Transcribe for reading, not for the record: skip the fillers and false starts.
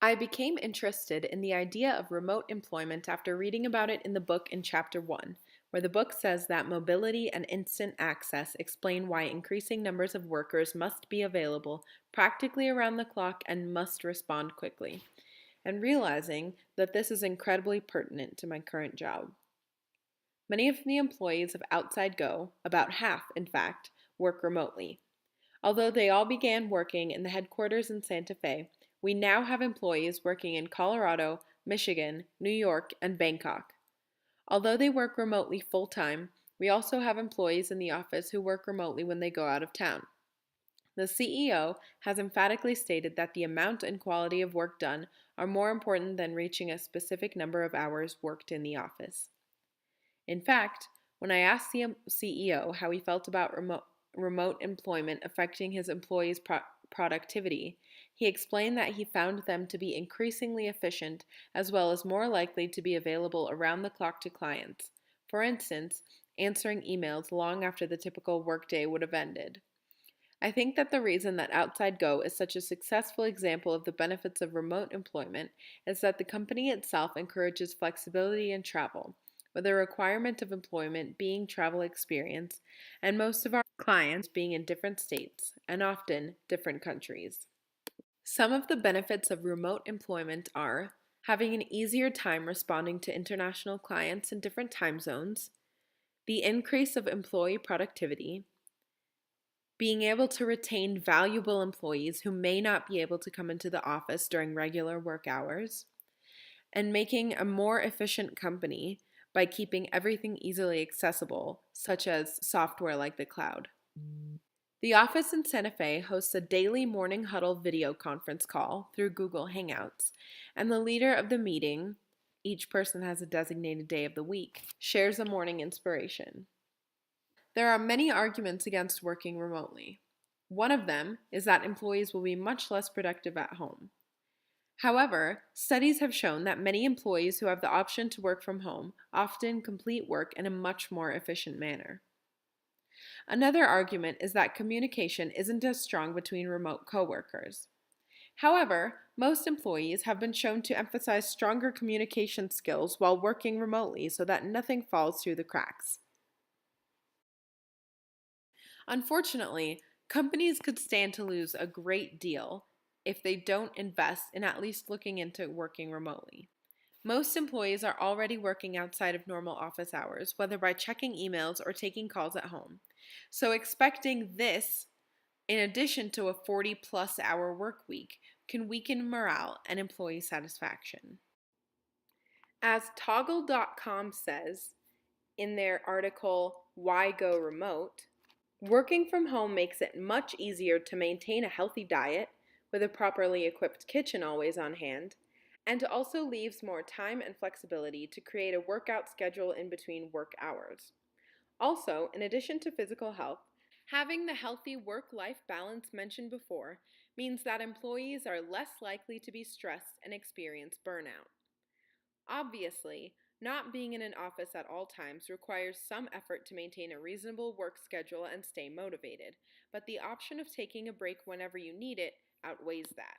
I became interested in the idea of remote employment after reading about it in the book in Chapter 1, where the book says that mobility and instant access explain why increasing numbers of workers must be available practically around the clock and must respond quickly, and realizing that this is incredibly pertinent to my current job. Many of the employees of Outside Go, about half in fact, work remotely. Although they all began working in the headquarters in Santa Fe, we now have employees working in Colorado, Michigan, New York, and Bangkok. Although they work remotely full time, we also have employees in the office who work remotely when they go out of town. The CEO has emphatically stated that the amount and quality of work done are more important than reaching a specific number of hours worked in the office. In fact, when I asked the CEO how he felt about remote employment affecting his employees' productivity, he explained that he found them to be increasingly efficient as well as more likely to be available around the clock to clients. For instance, answering emails long after the typical workday would have ended. I think that the reason that Outside Go is such a successful example of the benefits of remote employment is that the company itself encourages flexibility in travel, with a requirement of employment being travel experience, and most of our clients being in different states and often different countries. Some of the benefits of remote employment are having an easier time responding to international clients in different time zones, the increase of employee productivity, being able to retain valuable employees who may not be able to come into the office during regular work hours, and making a more efficient company by keeping everything easily accessible, such as software like the cloud. The office in Santa Fe hosts a daily morning huddle video conference call through Google Hangouts, and the leader of the meeting, each person has a designated day of the week, shares a morning inspiration. There are many arguments against working remotely. One of them is that employees will be much less productive at home. However, studies have shown that many employees who have the option to work from home often complete work in a much more efficient manner. Another argument is that communication isn't as strong between remote coworkers. However, most employees have been shown to emphasize stronger communication skills while working remotely so that nothing falls through the cracks. Unfortunately, companies could stand to lose a great deal if they don't invest in at least looking into working remotely. Most employees are already working outside of normal office hours, whether by checking emails or taking calls at home. So expecting this, in addition to a 40-plus hour work week, can weaken morale and employee satisfaction. As Toggle.com says in their article, Why Go Remote? Working from home makes it much easier to maintain a healthy diet with a properly equipped kitchen always on hand, and also leaves more time and flexibility to create a workout schedule in between work hours. Also, in addition to physical health, having the healthy work-life balance mentioned before means that employees are less likely to be stressed and experience burnout. Obviously, not being in an office at all times requires some effort to maintain a reasonable work schedule and stay motivated, but the option of taking a break whenever you need it outweighs that.